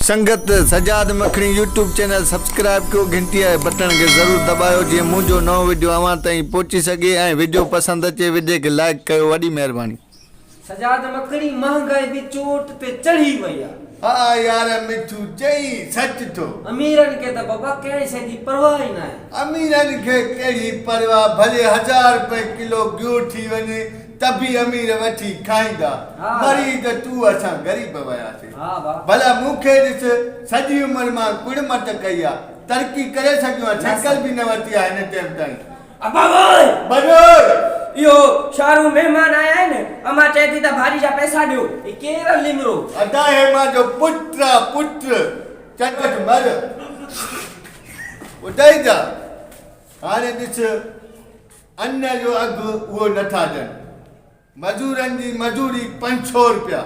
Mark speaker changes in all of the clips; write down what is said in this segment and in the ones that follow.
Speaker 1: संगत सजाद मखणी YouTube channel subscribe कयो घंटी आहे बटन के जरूर दबायो जीअं मुंहिंजो नओं वीडियो अवां ताईं पहुची सघे ऐं वीडियो पसंद अचे वीडियो खे लाइक कयो वॾी महिरबानी।
Speaker 2: सजाद मखणी महंगाई जी चोट ते चढ़ी वई आहे।
Speaker 1: हाँ यार मिठू चई सच तो
Speaker 2: अमीरन के तो बाबा कहिड़ी शइ जी परवाह ई न आहे।
Speaker 1: अमीरन खे कहिड़ी परवाह भले 1000 रुपए किलो गियो थी वञे तभी अमीर वठी खाईंदा मरी त तू असां गरीब वयासीं। भला मूंखे ॾिस सॼी उमिरि मां कुड़मत कई आहे तरक़ी करे सघियो आहे शकल बि न वरिती आहे हिन टाइम ताईं।
Speaker 2: इहो शारू मेहमान आया आहिनि अमा चए थी त भारी जा पैसा ॾियो ई केरु लिमरो
Speaker 1: अदा हेमा जो पुत्र चटक मर ॿुधाई जा हाणे ॾिस अन्न जो अघु उहो नथा ॾियनि मजूरनि जी मजूरी 500 रुपया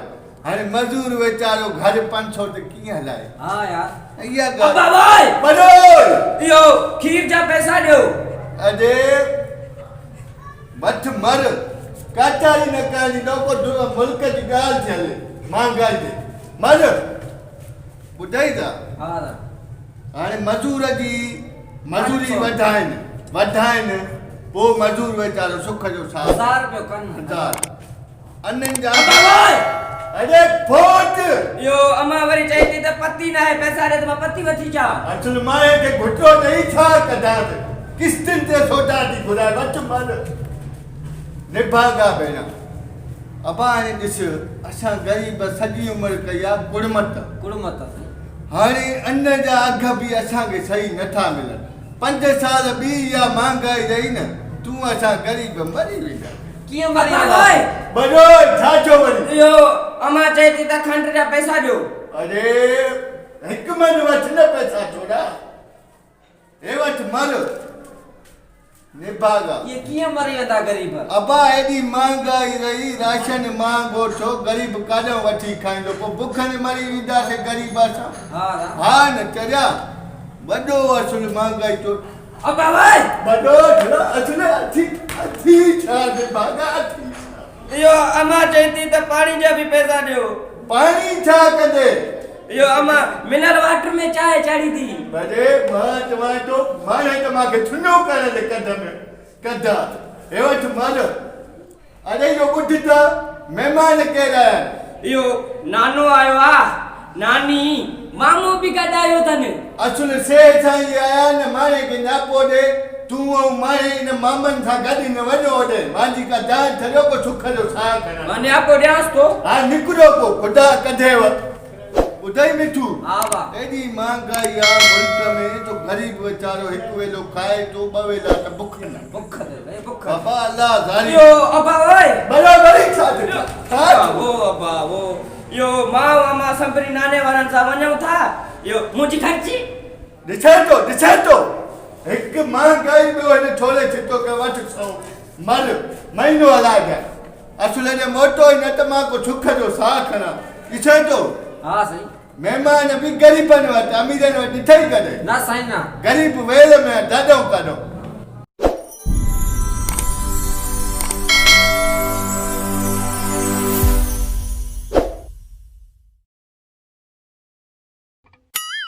Speaker 1: हाणे मजूर वीचारो घर 500 ते कीअं हलाए।
Speaker 2: हाँ यार
Speaker 1: इहा
Speaker 2: ॻाल्हि इहो खीर जा पैसा ॾियो
Speaker 1: अरे मठ मर काचारी न करणी डोको मुल्क जी ॻाल्हि थी हले महांगाई जे मर ॿुधाई था। हाणे मजूर जी मजूरी वधाइनि पोइ मजूर वीचारो सुख जो साथ
Speaker 2: 1000 रुपयो कनि
Speaker 1: 1000 अननि जा अरे फोट
Speaker 2: यो अमा वरी चई थी त पति न आहे पैसा ॾे त मां पति वठी जा
Speaker 1: अचल माए खे घुटो ॾेई छा कढां किस्तनि ते सोटा थी घुराए वच मर निभागा भेण। अबा हाणे ॾिस असां ग़रीब सॼी उमिरि कई आहे कुड़मत हाणे अन्न जा अघ बि असांखे सही नथा मिलनि 5 साल ॿी इहा महांगाई रही न तूं असां ग़रीब मरी वेंदा
Speaker 2: कीअं मरी वेंदा
Speaker 1: बड़ो छा छो वरी
Speaker 2: इहो अमा चए थी त खंड जा पैसा ॾियो।
Speaker 1: अरे हिकु मन वठ न पैसा छोड़ा हे वठ मर निभागा
Speaker 2: ये कीअं मरी वेंदा गरीब।
Speaker 1: अबा एॾी महांगाई रही राशन महांगो छो गरीब काॾों वठी खाईंदो पोइ बुखनि मरी वेंदासीं गरीब असां। हा न चरिया वॾो असुल महांगाई तो
Speaker 2: अबा भाई
Speaker 1: वॾो असुल अथी छा निभागा
Speaker 2: इहो अमा चए थी त पाणी जा बि पैसा ॾियो।
Speaker 1: पाणी छा कंदे
Speaker 2: इहो अमा मिनरल वाटर में चांहि चाढ़ी थी
Speaker 1: भले मां चवां थो माने त मूंखे छुनो करण जे कढा हे वठ मर। अरे इहो ॿुध त महिमान कहिड़ा आहिनि
Speaker 2: इहो नानो आयो आहे नानी मामो बि गॾु आयो अथनि
Speaker 1: असुल से साईं आया न माने खे नापो ॾे तूं ऐं माने इन मामनि सां गॾु न वञो होॾे मुंहिंजी का जान छॾियो को सुख जो साह करण
Speaker 2: माने आपो ॾियांसि थो
Speaker 1: हा निकिरो को खुदा कढेव ॿुधाई मिठू।
Speaker 2: हा वाह
Speaker 1: एॾी महांगाई आहे मुल्क में तो गरीब वीचारो हिकु वेलो खाए तो ॿ वेला त बुख बाबा अल्लाह ज़ारी
Speaker 2: इहो अबा ओए
Speaker 1: बराबरि छा
Speaker 2: वो अबा वो यो मां अमा संभरी नाने वारनि सां वञूं था यो मुंहिंजी खर्ची
Speaker 1: ॾिसे तो हिकु महांगाई ॿियो हिन छोले छितो के वठ सौ मर महीनो हलाए गया असुल ने मोटो न त मां को सुख जो साह खणा ॾिसे तो।
Speaker 2: हाँ सही
Speaker 1: मेहमान भी गरीबन वटि अमीरन वटि ॾिठई कॾहिं
Speaker 2: ना साईं ना
Speaker 1: गरीब वेल में ॾाढो